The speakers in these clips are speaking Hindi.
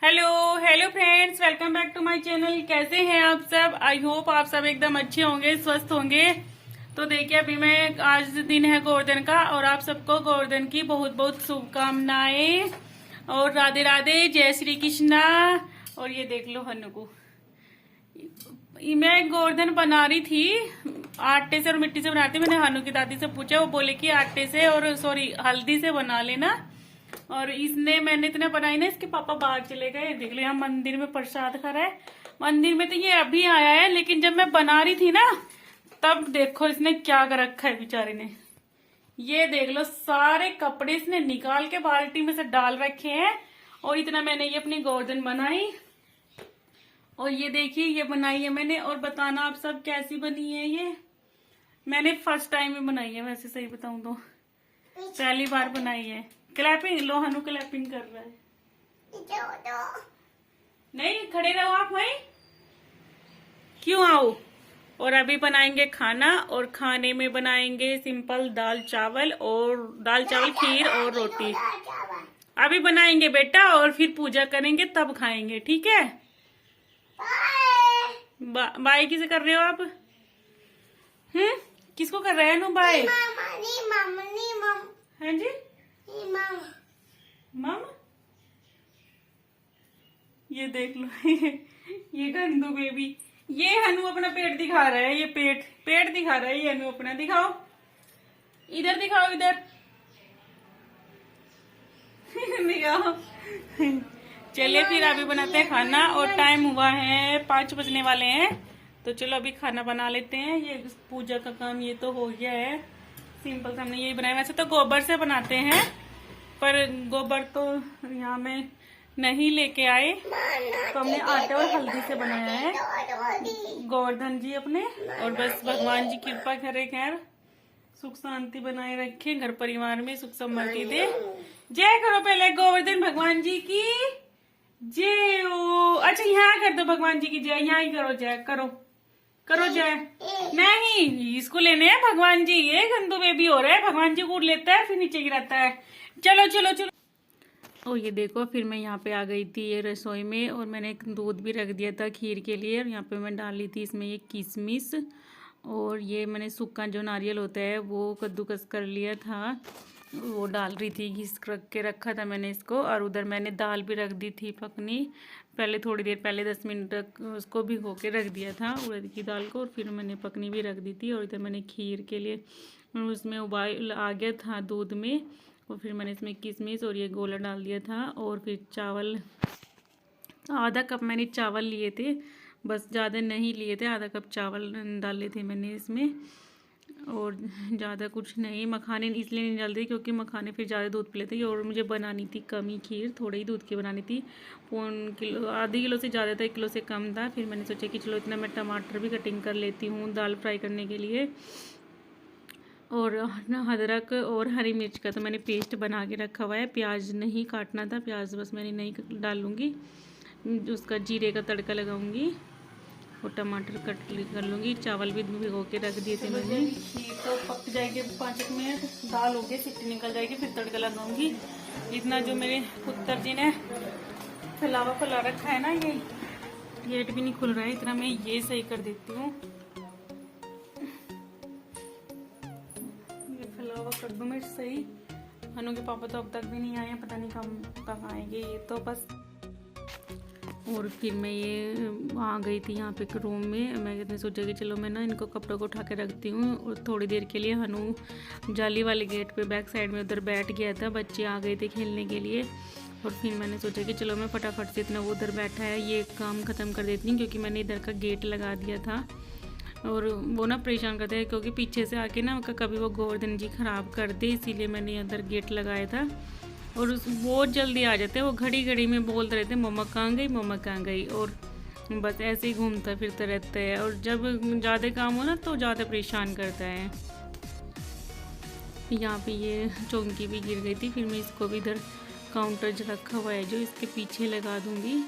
Hello hello friends, welcome back to my channel. कैसे हैं आप सब? आई होप आप सब एकदम अच्छे होंगे, स्वस्थ होंगे। तो देखिए, अभी मैं आज दिन है गोवर्धन का और आप सबको गोवर्धन की बहुत बहुत शुभकामनाएं और राधे राधे, जय श्री कृष्णा। और ये देख लो हनु को, मैं गोवर्धन बना रही थी आटे से और मिट्टी से बनाती। मैंने हनु की दादी से पूछा, वो बोले कि आटे से और सॉरी हल्दी से बना लेना। और इसने मैंने इतना बनाई ना, इसके पापा बाहर चले गए। देख लो यहाँ मंदिर में प्रसाद खा रहा है। मंदिर में तो ये अभी आया है, लेकिन जब मैं बना रही थी ना तब देखो इसने क्या कर रखा है बेचारे ने। ये देख लो सारे कपड़े इसने निकाल के बाल्टी में से डाल रखे हैं। और इतना मैंने ये अपनी गोवर्धन बनाई। और ये देखिए ये बनाई है मैंने। और बताना आप सब कैसी बनी है। ये मैंने फर्स्ट टाइम में बनाई है, वैसे सही बताऊं तो पहली बार बनाई है। क्लैपिंग लो, हनु क्लैपिंग कर रहा है। नहीं खड़े रहो आप भाई, क्यों आओ। और अभी बनाएंगे खाना, और खाने में बनाएंगे सिंपल दाल चावल खीर और रोटी। अभी बनाएंगे बेटा, और फिर पूजा करेंगे तब खाएंगे, ठीक है। बाय किसे कर रहे हो आप? किसको कर रहे हैं नु बाय? हाँ जी मम। ये देख लो ये गंदू बेबी, ये हनु अपना पेट दिखा रहा है। ये पेट दिखा रहा है ये हनु अपना। दिखाओ इधर, दिखाओ इधर दिखाओ। चलिए फिर अभी बनाते हैं खाना, और टाइम हुआ है 5 बजने वाले हैं। तो चलो अभी खाना बना लेते हैं। ये पूजा का काम ये तो हो गया है। सिंपल हमने यही बनाया। वैसे तो गोबर से बनाते हैं, पर गोबर तो यहाँ में नहीं लेके आए, तो हमने आटे और हल्दी से बनाया है गोवर्धन जी अपने। और बस भगवान जी कृपा करे, खैर सुख शांति बनाए रखे, घर परिवार में सुख समृद्धि दे। जय करो पहले गोवर्धन भगवान जी की जय हो। अच्छा यहाँ कर दो भगवान जी की जय, यहाँ ही करो जय, करो जय। नहीं इसको लेने हैं भगवान जी। ये गंदू बेबी हो रहा है, भगवान जी को उड़ लेता है फिर नीचे गिराता है। चलो चलो चलो। और ये देखो फिर मैं यहाँ पे आ गई थी ये रसोई में, और मैंने एक दूध भी रख दिया था खीर के लिए। और यहाँ पे मैं डाली थी इसमें ये किशमिश, और ये मैंने सूखा जो नारियल होता है वो कद्दूकस कर लिया था, वो डाल रही थी। घिस रख के रखा था मैंने इसको। और उधर मैंने दाल भी रख दी थी पकनी पहले, थोड़ी देर पहले 10 मिनट तक उसको भिगो के रख दिया था उड़द की दाल को। और फिर मैंने पकनी भी रख दी थी। और इधर मैंने खीर के लिए उसमें उबाल आ गया था दूध में, और फिर मैंने इसमें किशमिश और ये गोला डाल दिया था। और फिर चावल, आधा कप मैंने चावल लिए थे, बस ज़्यादा नहीं लिए थे, आधा कप चावल डाले थे मैंने इसमें। और ज़्यादा कुछ नहीं, मखाने इसलिए नहीं डालते क्योंकि मखाने फिर ज़्यादा दूध पी लेते। और मुझे बनानी थी कम ही खीर, थोड़े ही दूध की बनानी थी। पौन किलो, आधे किलो से ज़्यादा था, 1 किलो से कम था। फिर मैंने सोचा कि चलो इतना मैं टमाटर भी कटिंग कर लेती हूँ दाल फ्राई करने के लिए। और अदरक और हरी मिर्च का तो मैंने पेस्ट बना के रखा हुआ है। प्याज नहीं काटना था, प्याज बस मैंने नहीं डालूँगी, उसका जीरे का तड़का लगाऊंगी और टमाटर कट कर लूँगी। चावल भी भिगो के रख दिए थे मैंने। खीर तो पक जाएगी 5 मिनट, दाल हो गई, सीटी निकल जाएगी, फिर तड़का लगाऊंगी। इतना जो मेरे पुत्र जी ने फैला रखा है ना, ये गेट भी नहीं खुल रहा है, इतना मैं ये सही कर देती हूँ। ये फैलावा कर दूँ मैं सही। हनु के पापा तो अब तक भी नहीं आए हैं, पता नहीं कब आएंगे ये तो बस। और फिर मैं ये आ गई थी यहाँ पे रूम में। मैं सोचा कि चलो मैं ना इनको कपड़ों को उठा के रखती हूँ। और थोड़ी देर के लिए हनु जाली वाले गेट पे बैक साइड में उधर बैठ गया था, बच्चे आ गए थे खेलने के लिए। और फिर मैंने सोचा कि चलो मैं फटाफट से, इतना वो उधर बैठा है ये काम ख़त्म कर देती हूँ, क्योंकि मैंने इधर का गेट लगा दिया था। और वो ना परेशान करते हैं क्योंकि पीछे से आके ना कभी वो गोवर्धन जी ख़राब कर दे, इसीलिए मैंने इधर गेट लगाया था। और बहुत जल्दी आ जाते हैं, वो घड़ी घड़ी में बोलते रहते हैं मम्मा कहाँ गई, मम्मा कहाँ गई। और बस ऐसे ही घूमता फिरता रहता है। और जब ज़्यादा काम हो ना तो ज़्यादा परेशान करता है। यहाँ पे ये चौंकी भी गिर गई थी, फिर मैं इसको भी इधर काउंटर जो रखा हुआ है जो इसके पीछे लगा दूँगी।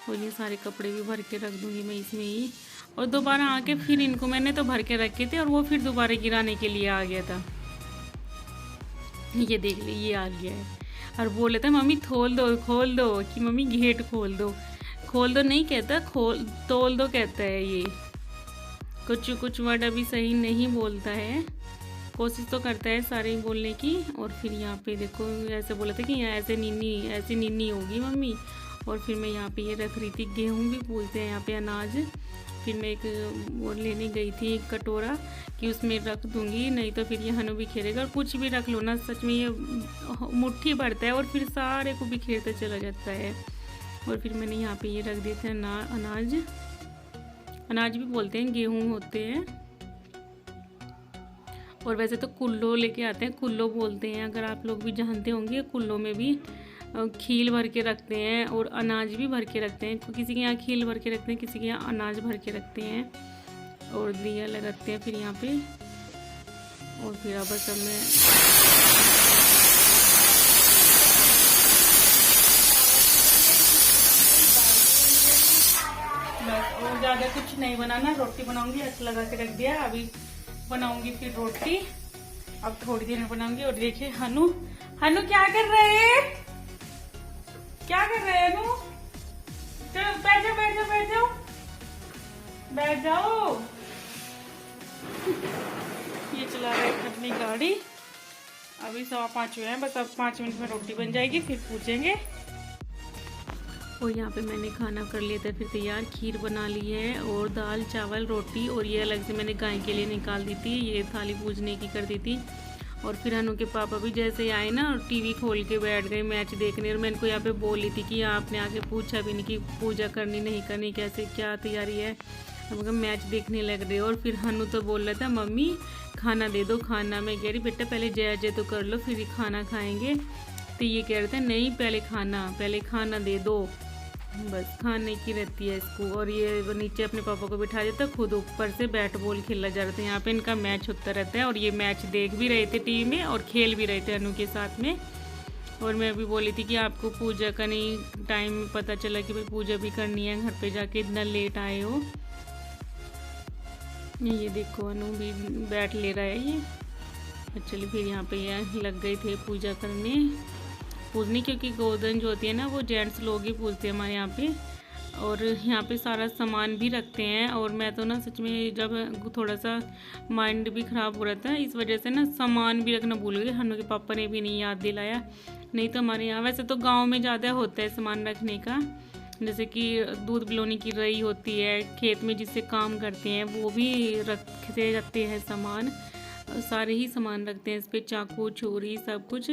और ये सारे कपड़े भी भर के रख दूँगी मैं इसमें ही। और दोबारा आके फिर इनको मैंने तो भर के रखे थे, और वो फिर दोबारा गिराने के लिए आ गया था। ये देख ली, ये आ गया है। और बोल रहा था मम्मी खोल दो कि मम्मी गेट खोल दो नहीं कहता, तोल दो कहता है। ये कुछ वर्ड अभी सही नहीं बोलता है, कोशिश तो करता है सारे बोलने की। और फिर यहाँ पे देखो ऐसे बोला था कि यहाँ ऐसी नीनी होगी मम्मी। और फिर मैं यहाँ पे ये रख रही थी, गेहूँ भी पूछते हैं यहाँ पे, अनाज। फिर मैं एक वो लेने गई थी, एक कटोरा, कि उसमें रख दूँगी, नहीं तो फिर ये हनु बिखेरेगा। और कुछ भी रख लो ना, सच में ये मुट्ठी भरता है और फिर सारे को बिखेरता चला जाता है। और फिर मैंने यहाँ पे ये रख दिए थे अनाज भी बोलते हैं, गेहूँ होते हैं। और वैसे तो कुल्लो लेके आते हैं, कुल्लो बोलते हैं, अगर आप लोग भी जानते होंगे। कुल्लो में भी खील भर के रखते हैं और अनाज भी भर के रखते हैं। किसी के यहाँ खील भर के रखते हैं, किसी के यहाँ अनाज भर के रखते हैं। और दिया लगाते हैं फिर यहाँ पे। और फिर अब सब में बस, और ज़्यादा कुछ नहीं बनाना। रोटी बनाऊंगी, अच्छा लगा के रख दिया, अभी बनाऊंगी फिर रोटी। अब थोड़ी देर में बनाऊंगी। और देखिए हनु क्या कर रहे हैं, हनु? चलो बैठ जाओ। ये चला रहे हैं अपनी गाड़ी। अभी 5:15 हुए हैं, बस अब 5 मिनट में रोटी बन जाएगी, फिर पूछेंगे। और यहाँ पे मैंने खाना कर लिया था फिर तैयार, खीर बना ली है और दाल चावल रोटी। और ये अलग से मैंने गाय के लिए निकाल दी थी, ये थाली पूजने की कर दी थी। और फिर हनु के पापा भी जैसे आए ना, टीवी खोल के बैठ गए मैच देखने। और मैं इनको यहाँ पे बोली थी कि आपने आके पूछा भी नहीं कि पूजा करनी नहीं करनी, कैसे क्या तैयारी है, हम मैच देखने लग रहे। और फिर हनु तो बोल रहा था मम्मी खाना दे दो खाना। मैं कह रही बेटा पहले जय तो कर लो, फिर खाना खाएंगे। तो ये कह रहे थे नहीं पहले खाना दे दो, बस खाने की रहती है इसको। और ये नीचे अपने पापा को बिठा देता, खुद ऊपर से बैट बॉल खेला जा रहा था। यहाँ पे इनका मैच होता रहता है और ये मैच देख भी रहे थे टीवी में और खेल भी रहे थे अनु के साथ में। और मैं भी बोली थी कि आपको पूजा का नहीं टाइम पता चला कि भाई पूजा भी करनी है, घर पे जाके इतना लेट आए हो। ये देखो अनु भी बैट ले रहा है ये। चलिए फिर यहाँ पे ये लग गए थे पूजा पूजनी, क्योंकि गोवर्धन जो होती है ना वो जेंट्स लोग ही पूजते हैं हमारे यहाँ पे। और यहाँ पे सारा सामान भी रखते हैं। और मैं तो ना सच में जब थोड़ा सा माइंड भी ख़राब हो रहा था, इस वजह से ना सामान भी रखना भूल गए। हनु के पापा ने भी नहीं याद दिलाया, नहीं तो हमारे यहाँ वैसे तो गाँव में ज़्यादा होता है सामान रखने का। जैसे कि दूध पिलाने की रही होती है, खेत में जिससे काम करते हैं वो भी रखते जाते हैं सामान, सारे ही सामान रखते हैं इस पर, चाकू छुरी सब कुछ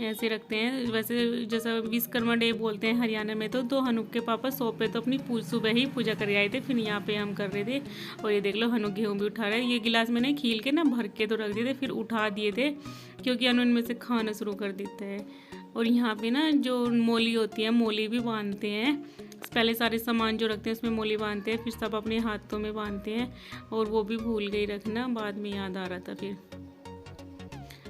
ऐसे रखते हैं। वैसे जैसा विश्वकर्मा डे बोलते हैं हरियाणा में, तो हनु के पापा सौ पे तो अपनी सुबह ही पूजा कर आए थे, फिर यहाँ पे हम कर रहे थे। और ये देख लो हनु गेहूँ भी उठा रहा है। ये गिलास मैंने खील के ना भर के तो रख दिए थे, फिर उठा दिए थे क्योंकि हनु इनमें से खाना शुरू कर देता है। और यहाँ पे ना जो मोली होती है, मोली भी बांधते हैं। पहले सारे सामान जो रखते हैं उसमें मोली बांधते हैं, फिर सब अपने हाथों में बांधते हैं। और वो भी भूल गई रखना, बाद में याद आ रहा था फिर।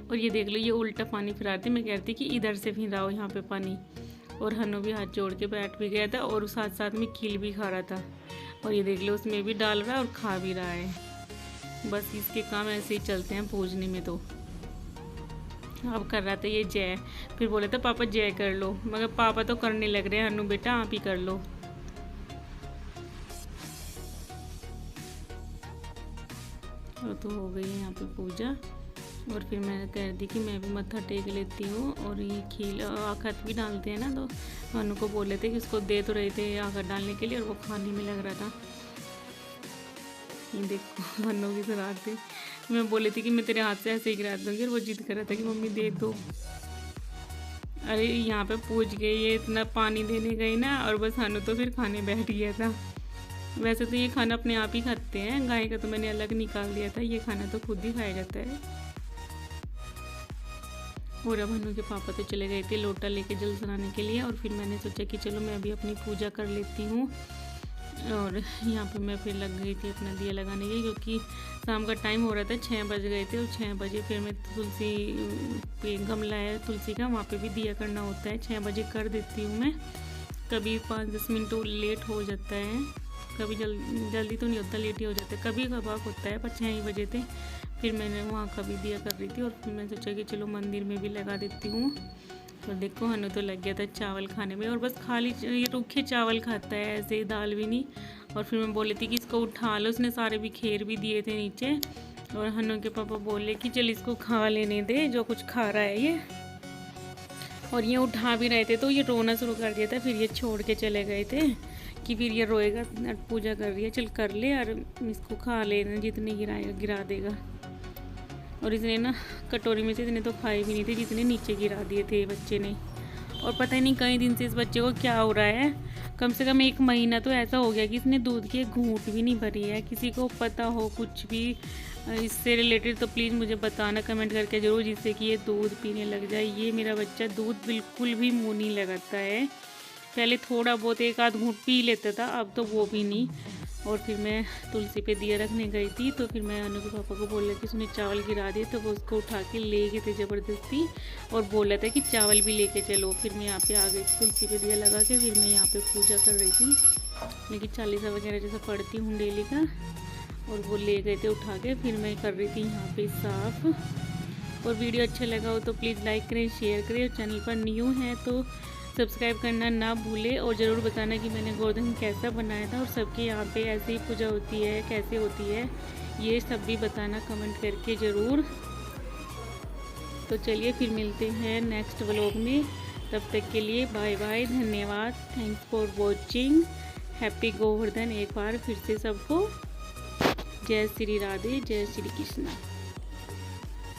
और ये देख लो ये उल्टा पानी फिरा रही थी, मैं कहती कि इधर से फिराओ यहाँ पे पानी। और हनु भी हाथ जोड़ के बैठ भी गया था और साथ साथ में खील भी खा रहा था। और ये देख लो उसमें भी डाल रहा है और खा भी रहा है। बस इसके काम ऐसे ही चलते हैं पूजने में। तो अब कर रहा था ये जय, फिर बोले थे पापा जय कर लो, मगर पापा तो करने लग रहे हैं, हनु बेटा आप ही कर लो। और तो हो गई है यहाँ पे पूजा। और फिर मैंने कह दी कि मैं भी मत्था टेक लेती हूँ। और ये खील आखत भी डालते हैं ना, तो हनु को बोले थे कि उसको दे तो रहे थे आखत डालने के लिए, और वो खाने में लग रहा था। ये देखो हनु की शरारत थी, मैं बोली थी कि मैं तेरे हाथ से ऐसे ही गिरा दूँगी, और वो जिद कर रहा था कि मम्मी दे दो। अरे यहाँ पे पूछ गए, ये इतना पानी देने गई ना, और बस हनु तो फिर खाने बैठ गया था। वैसे तो ये खाना अपने आप ही खाते हैं, गाय का तो मैंने अलग निकाल दिया था, ये खाना तो खुद ही खाया जाता है। और अब हनु के पापा तो चले गए थे लोटा लेके जल चढ़ाने के लिए। और फिर मैंने सोचा कि चलो मैं भी अपनी पूजा कर लेती हूँ। और यहाँ पे मैं फिर लग गई थी अपना दिया लगाने के, क्योंकि शाम का टाइम हो रहा था, 6 बज गए थे। और 6 बजे फिर मैं तुलसी पे गमला है तुलसी का, वहाँ पे भी दिया करना होता है, 6 बजे कर देती हूँ मैं। कभी 5-10 मिनट लेट हो जाता है, कभी जल्दी तो नहीं होता, लेट ही हो जाता है, कभी कभार होता है, पर 6 ही बजे थे। फिर मैंने वहाँ का भी दिया कर रही थी। और फिर मैंने सोचा कि चलो मंदिर में भी लगा देती हूँ। और देखो हनु तो लग गया था चावल खाने में, और बस खाली ये रूखे चावल खाता है, ऐसे दाल भी नहीं। और फिर मैं बोली थी कि इसको उठा लो, उसने सारे भी खेर भी दिए थे नीचे। और हनु के पापा बोले कि चल इसको खा लेने दे जो कुछ खा रहा है ये। और ये उठा भी रहे थे तो ये रोना शुरू कर दिया था, फिर ये छोड़ के चले गए थे कि फिर ये रोएगा, पूजा कर रही है चल कर ले और इसको खा लेना, जितने गिराएगा गिरा देगा। और इसने ना कटोरी में से इतने तो खाए भी नहीं थे जितने नीचे गिरा दिए थे बच्चे ने। और पता ही नहीं कई दिन से इस बच्चे को क्या हो रहा है, कम से कम 1 महीना तो ऐसा हो गया कि इसने दूध की एक घूंट भी नहीं भरी है। किसी को पता हो कुछ भी इससे रिलेटेड तो प्लीज़ मुझे बताना कमेंट करके ज़रूर, जिससे कि ये दूध पीने लग जाए। ये मेरा बच्चा दूध बिल्कुल भी मुँह नहीं लगाता है। पहले थोड़ा बहुत 1 आध घूंट पी लेता था, अब तो वो भी नहीं। और फिर मैं तुलसी पे दिया रखने गई थी तो फिर मैं अनु के पापा को बोला कि उसने चावल गिरा दिए, तो वो उसको उठा के ले गए थे ज़बरदस्ती और बोला था कि चावल भी लेके चलो। फिर मैं यहाँ पे आ गई तुलसी पे दिया लगा के, फिर मैं यहाँ पे पूजा कर रही थी, लेकिन चालीसा वगैरह जैसा पढ़ती हूँ डेली का। और वो ले गए थे उठा के, फिर मैं कर रही थी यहाँ पे साफ़। और वीडियो अच्छा लगा हो तो प्लीज़ लाइक करें, शेयर करें, और चैनल पर न्यू है तो सब्सक्राइब करना ना भूलें। और ज़रूर बताना कि मैंने गोवर्धन कैसा बनाया था, और सबके यहाँ पे ऐसे ही पूजा होती है, कैसे होती है, ये सब भी बताना कमेंट करके ज़रूर। तो चलिए फिर मिलते हैं नेक्स्ट व्लॉग में, तब तक के लिए बाय बाय, धन्यवाद, thanks for watching, happy Govardhan एक बार फिर से सबको। जय श्री राधे, जय श्री कृष्णा।